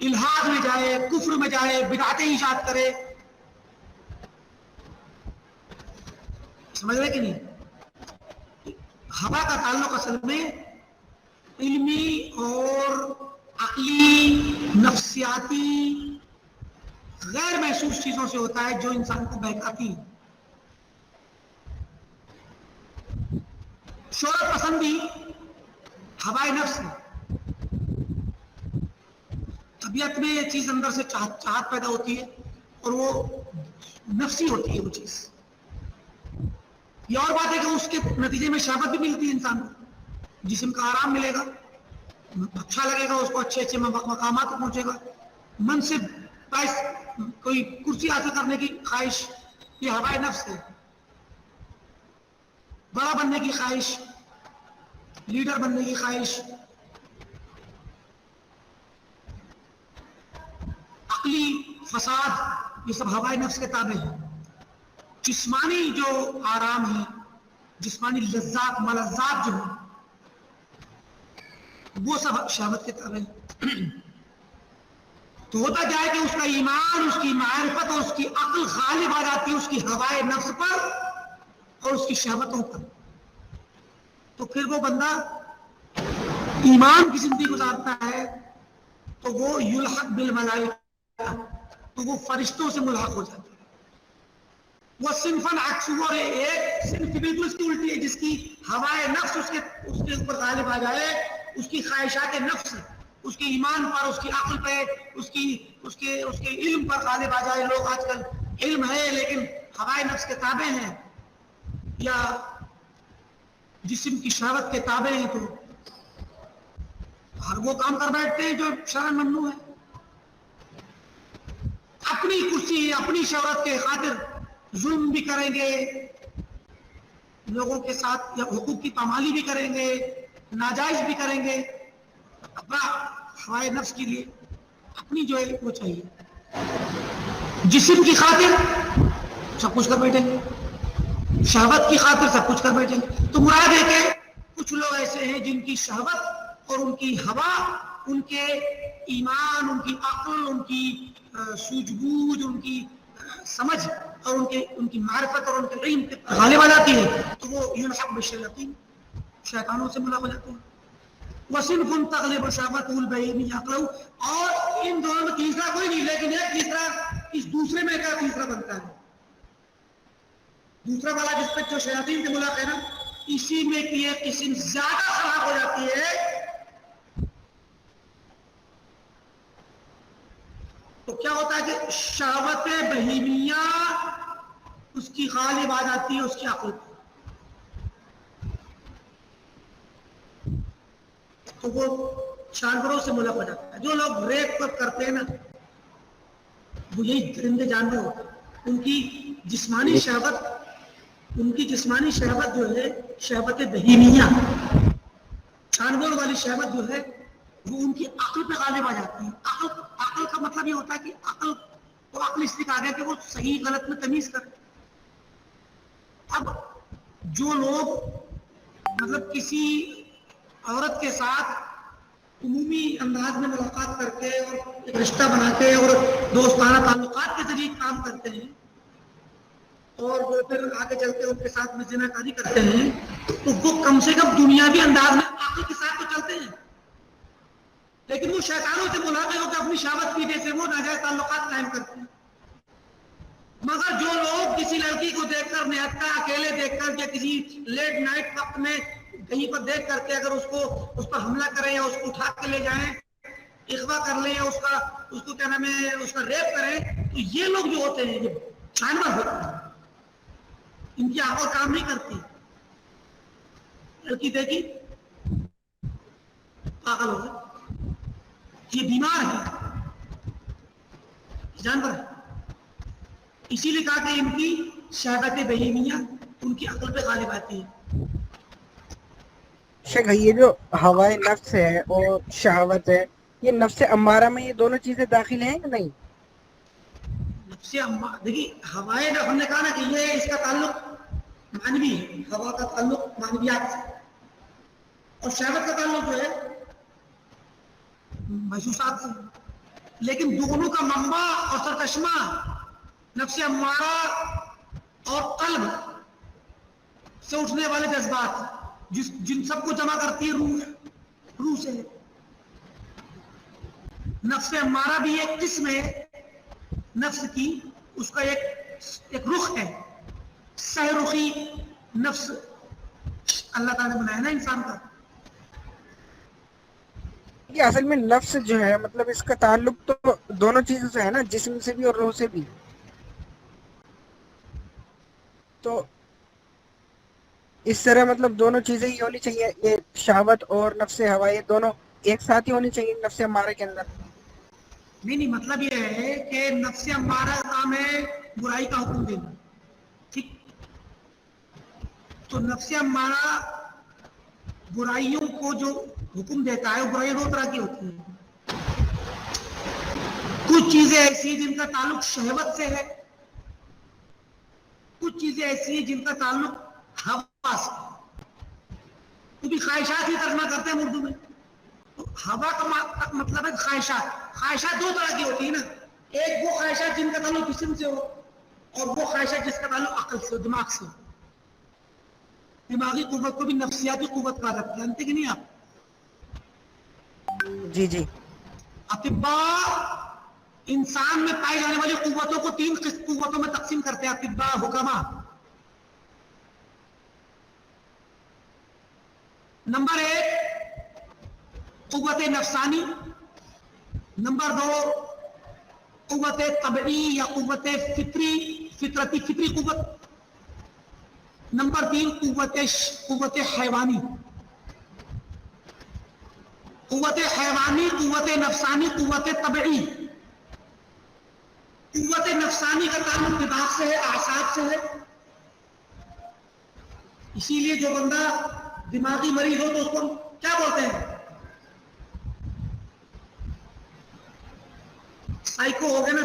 الحاد میں جائے، کفر میں جائے، بدعتیں ایجاد کرے۔ سمجھ رہے کہ نہیں؟ ہوا کا تعلق اصل میں علمی اور عقلی، نفسیاتی، غیر محسوس چیزوں سے ہوتا ہے جو انسان کو بہکاتی ہیں۔ شہرت پسندی ہوائے نفس ہے، طبیعت میں یہ چیز اندر سے چاہت پیدا ہوتی ہے اور وہ نفسی ہوتی ہے وہ چیز۔ یہ اور بات ہے کہ اس کے نتیجے میں شہوت بھی ملتی ہے انسان کو، جسم کا آرام ملے گا، اچھا لگے گا، اس کو اچھے اچھے مقامات تک پہنچے گا، منصب، کوئی کرسی حاصل کرنے کی خواہش، یہ ہوائے نفس ہے۔ بڑا بننے کی خواہش، لیڈر بننے کی خواہش، عقلی فساد، یہ سب ہوائے نفس کے تابع ہیں۔ جسمانی جو آرام ہے، جسمانی لذات، ملذات جو ہیں، وہ سب شہوت کے تابع ہیں۔ تو ہوتا کیا ہے کہ اس کا ایمان، اس کی معرفت اور اس کی عقل غالب آ جاتی ہے اس کی ہوائے نفس پر اور اس کی شہوتوں پر۔ تو پھر وہ بندہ ایمان کی زندگی گزارتا ہے تو وہ یلحق بالملائکہ، تو وہ فرشتوں سے ملحق ہو جاتا ہے۔ وہ صنفاً عکس، اور ایک صنف بالکل اس کی الٹی ہے، جس کی ہوائے نفس اس کے اوپر غالب آ جائے اس کی خواہشات نفس اس کے ایمان پر، اس کی عقل پہ، اس کے علم پر غالب آ جائے. لوگ آج کل علم ہے لیکن ہوائے نفس کے تابع ہیں یا جسم کی شہوت کے تابع ہیں، تو ہر وہ کام کر بیٹھتے ہیں جو شرعاً ممنوع ہے. اپنی کرسی اپنی شہرت کے خاطر ظلم بھی کریں گے لوگوں کے ساتھ، یا حقوق کی پامالی بھی کریں گے، ناجائز بھی کریں گے، اپنا ہوائے نفس کے لیے اپنی جو ہے وہ چاہیے. جسم کی خاطر سب کچھ کر بیٹھیں گے، شہوت کی خاطر سب کچھ کر بیٹھیں گے. تو مراد ہے کہ کچھ لوگ ایسے ہیں جن کی شہوت اور ان کی ہوا ان کے ایمان، ان کی عقل، ان کی سوجھ بوجھ، ان کی سمجھ اور ان کی معرفت اور ان کے علم پہ غالب آ جاتی ہے، تو وہ یلحق بالشیاطین، شیطانوں سے ملاق ہو جاتے ہیں. وَصِنْفٌ تَغْلِبُ شَهْوَتُهُ الْبَهِيمِ عَقْلَهُ، اور ان دونوں میں تیسرا کوئی نہیں، لیکن ایک تیسرا اس دوسرے میں کا تیسرا بنتا ہے. دوسرا والا جس پہ جو شیاطین سے ملاق ہے نا، اسی میں کی ایک قسم زیادہ خراب ہو جاتی ہے. تو کیا ہوتا ہے کہ شہوت بہیمیہ اس کی غالب آ جاتی ہے اس کی عقل پر، تو وہ جانوروں سے ملک ہو جاتا ہے. جو لوگ ریپ کرتے ہیں نا، وہ یہی درندے جانور ہوتے ہیں. ان کی جسمانی شہوت جو ہے شہوت بہیمیہ، جانور والی شہوت جو ہے وہ ان کی عقل پہ غالب آ جاتی ہے. عقل کا مطلب یہ ہوتا ہے کہ عقل اس لیے کہا گیا کہ وہ صحیح غلط میں تمیز کرے. اب جو لوگ مطلب کسی عورت کے ساتھ عمومی انداز میں ملاقات کر کے اور ایک رشتہ بنا کے اور دوستانہ تعلقات کے ذریعے کام کرتے ہیں اور وہ پھر آگے چل کے ان کے ساتھ میں زنا کاری کرتے ہیں، تو وہ کم سے کم دنیاوی انداز میں عقل کے ساتھ تو چلتے ہیں، لیکن وہ شیطانوں سے ملاقات ہو کے اپنی شہوت کی وجہ سے وہ ناجائز تعلقات قائم کرتے ہیں. مگر جو لوگ کسی لڑکی کو دیکھ کر نہتا اکیلے دیکھ کر یا کسی لیٹ نائٹ وقت میں کہیں پر دیکھ کر کے اگر اس پر حملہ کریں یا اس کو اٹھا کے لے جائیں، اغوا کر لیں یا اس کو کیا نام ہے اس کا ریپ کریں، تو یہ لوگ جو ہوتے ہیں یہ جانور ہوتے ہیں، ان کی عقل کام نہیں کرتی. لڑکی دیکھی پاگل ہو گئے، یہ بیمار ہے، جانور ہے. اسی لیے کہا کہ ان کی شہوت بہیمیہ ان کی عقل پہ غالب آتی ہے. شیخ یہ جو ہوائے نفس ہے اور شہوت ہے، یہ نفس امارہ میں یہ دونوں چیزیں داخل ہیں کہ نہیں؟ نفس امارہ دیکھیے، ہوائے ہم نے کہا نا کہ یہ اس کا تعلق مانوی ہے، ہوا کا تعلق مانویات سے، اور شہوت کا تعلق جو ہے محسوسات سے. لیکن دونوں کا منبع اور سرچشمہ نفس امارہ اور قلب سے اٹھنے والے جذبات جن سب کو جمع کرتی ہے روح سے. نفس امارہ بھی ایک قسم ہے نفس کی، اس کا ایک رخ ہے، سہ رخی نفس اللہ تعالیٰ نے بنایا نا انسان کا. یہ اصل میں نفس جو ہے مطلب اس کا تعلق تو دونوں چیزوں سے ہے نا، جسم سے بھی اور روح سے بھی. تو اس طرح مطلب دونوں چیزیں ہی ہونی چاہیے، یہ شہوت اور نفس ہوا یہ دونوں ایک ساتھ ہی ہونی چاہیے نفس امارہ کے اندر. نہیں مطلب یہ ہے کہ نفس امارہ کا کام ہے برائی کا حکم دینا، ٹھیک؟ تو نفس امارہ برائیوں کو جو حکم دیتا ہے وہ برائیاں دو طرح کی ہوتی ہیں. کچھ چیزیں ایسی جن کا تعلق شہوت سے ہے، کچھ چیزیں ایسی ہیں جن کا تعلق ہوا سے. تو بھی خواہشات ہی ترجمہ کرتے ہیں اردو میں. تو ہوا کا مطلب ہے خواہشات. خواہشات دو طرح کی ہوتی ہیں نا، ایک وہ خواہشات جن کا تعلق جسم سے ہو، اور وہ خواہشات جس کا تعلق عقل سے ہو، دماغ سے ہو. دماغی قوت کو بھی نفسیاتی قوت کہا جاتا ہے، جانتے کہ نہیں آپ؟ جی جی. اطباء انسان میں پائی جانے والی قوتوں کو 3 قوتوں میں تقسیم کرتے ہیں اطباء حکما. نمبر 1 قوت نفسانی، نمبر 2 قوت طبعی یا قوت فطری قوت، نمبر 3 قوت حیوانی، قوت نفسانی، قوت طبعی۔ قوت نفسانی کا تعلق دماغ سے ہے، اعصاب سے ہے، اسی لیے جو بندہ دماغی مریض ہو تو اس کو کیا بولتے ہیں؟ سائیکو ہو گیا نا،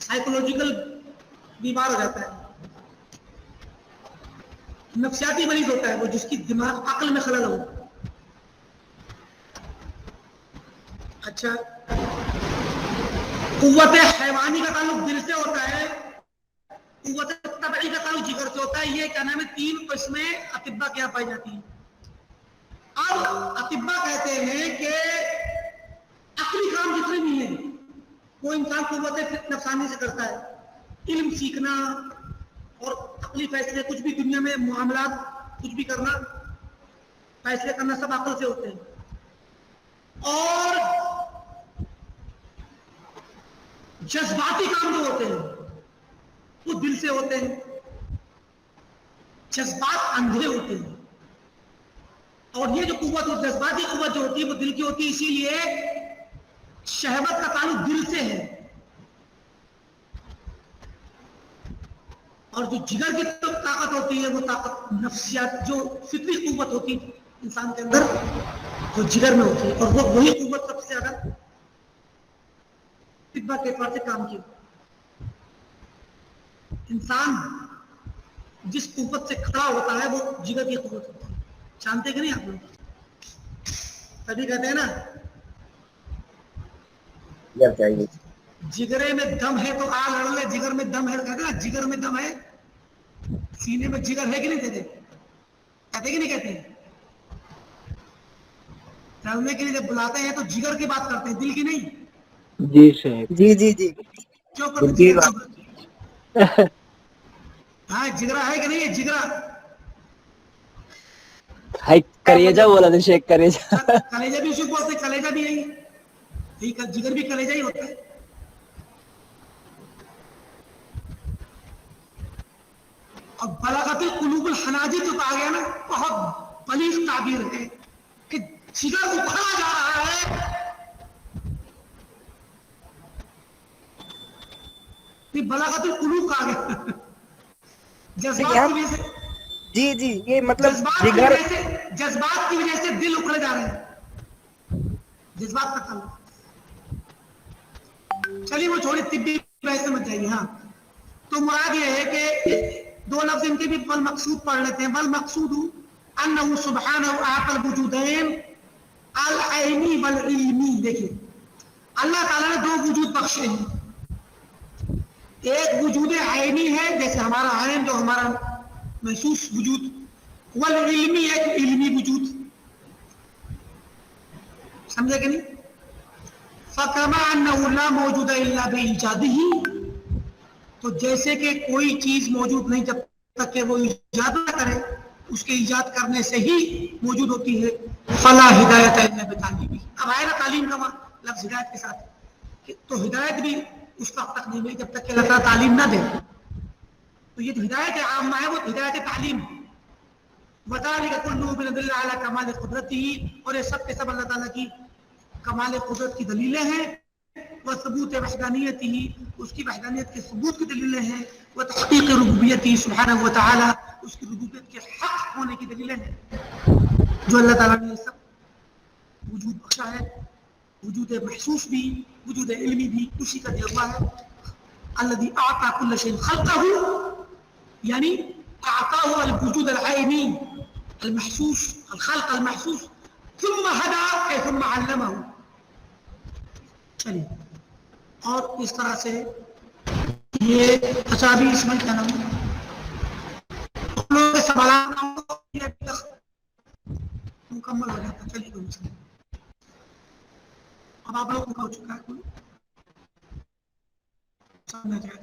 سائیکولوجیکل بیمار ہو جاتا ہے، نفسیاتی مریض ہوتا ہے وہ، جس کی دماغ عقل میں خلل ہو۔ اچھا، قوت حیوانی کا تعلق دل سے ہوتا ہے، قوت طبعی کا تعلق جگر سے ہوتا ہے۔ یہ کیا نام ہے، 3 قسمیں اطباء کیا پائی جاتی ہیں۔ اب اطباء کہتے ہیں کہ عقلی کام جتنے بھی ہیں وہ انسان قوت نفسانی سے کرتا ہے، علم سیکھنا اور عقلی فیصلے، کچھ بھی دنیا میں معاملات، کچھ بھی کرنا، فیصلے کرنا، سب عقل سے ہوتے ہیں۔ اور جذباتی کام جو ہوتے ہیں وہ دل سے ہوتے ہیں، جذبات اندھے ہوتے ہیں، اور یہ جو قوت اور جذباتی قوت جو ہوتی ہے وہ دل کی ہوتی ہے، اسی لیے شہوت کا تعلق دل سے ہے۔ اور جو جگر کی طاقت ہوتی ہے وہ طاقت نفسیات، جو فطری قوت ہوتی ہے انسان کے اندر، جو جگر میں ہوتی ہے، اور وہ وہی قوت سب سے زیادہ طبع کے اعتبار سے کام کی۔ انسان جس قوت سے کھڑا ہوتا ہے وہ جگر کی قوت ہوتی ہے، جانتے کہ نہیں آپ لوگ؟ تبھی کہتے ہیں نا چاہیے جگرے میں دم ہے تو آ لڑ لے، جگر میں دم ہے، کہتے ہیں نا جگر میں دم ہے، سینے میں جگر ہے کہ نہیں، کہتے کہ نہیں کہتے ہیں؟ لڑنے کے لیے جب بلاتے ہیں تو جگر کی بات کرتے ہیں، دل کی نہیں۔ جی شیخ، جی جی جی جو جگر، ہاں جگرا ہے کہ نہیں ہے جگرا؟ کریجا بولا تھا شیخ، کریجا۔ کلیجہ بھی اسے بولتے، کلیجہ بھی یہی ہے، جگر بھی کلیجہ ہی ہوتا ہے۔ اور بلاغت القلوب الحناجر جو کہا گیا نا، بہت بلیغ تعبیر ہے کہ جگر اکھڑا جا رہا ہے، بلاغت القلوب کہا گیا، جذبات کی وجہ سے، جی جی، یہ مطلب جگر، جذبات کی وجہ سے دل اکھڑے جا رہے ہیں، جذبات کا تعلق۔ چلیے وہ چھوڑی، طبی بحث سمجھ جائیے۔ ہاں تو مراد یہ ہے کہ 2 لفظ ان کے بھی بالمقصود پڑھ لیتے ہیں۔ بالمقصود انہ سبحانہ اعطى الوجودین العینی والعلمی۔ دیکھیے اللہ تعالیٰ نے 2 وجود بخشے ہیں، ایک وجود عینی ہے جیسے ہمارا عین جو ہمارا محسوس وجود، والعلمی ایک علمی وجود، سمجھے کہ نہیں؟ فَكَمَا أَنَّهُ لَا مَوْجُودَ إِلَّا بِإِيجَادِهِ، تو جیسے کہ کوئی چیز موجود نہیں جب تک کہ وہ ایجاد نہ کرے، اس کے ایجاد کرنے سے ہی موجود ہوتی ہے۔ فَلَا ہدایت إِلَّا بِتَعْلِيمِهِ، اب آئے نا تعلیم کا لفظ ہدایت کے ساتھ، تو ہدایت بھی اس وقت تک نہیں ملی جب تک کہ اللہ تعالیٰ تعلیم نہ دے۔ تو یہ ہدایت عامہ ہے، وہ ہدایت تعلیم۔ وَذَلِكَ كُلُّهُ بِالدِّلَّ عَلَى كَمَالِ قُدْرَتِهِ، اور یہ سب کے سب اللہ تعالیٰ کی کمال قدرت کی دلیلیں ہیں، وہ ثبوت وحدانیتہ، اس کی وحدانیت کے ثبوت کی دلیلیں ہیں، وہ تحقیق ربوبیتہ سبحانہ وتعالی، اس کی ربوبیت کے حق ہونے کی دلیلیں ہیں، جو اللہ تعالیٰ نے سب وجود بخشا ہے، وجود محسوس بھی، وجود علمی بھی اسی کا دیا ہوا ہے۔ الذی اعطى كل شيء خلقه، یعنی اعطاه الوجود العینی المحسوس، الخلق المحسوس، ثم هدى ثم علمه۔ چلیے، اور اس طرح سے یہ اچابی اسماعیل کا نام لوگوں کے سوالات مکمل ہو جاتا۔ چلیے کوئی مسئلہ، اب آپ لوگوں کا ہو چکا ہے، کوئی سمجھ جائے۔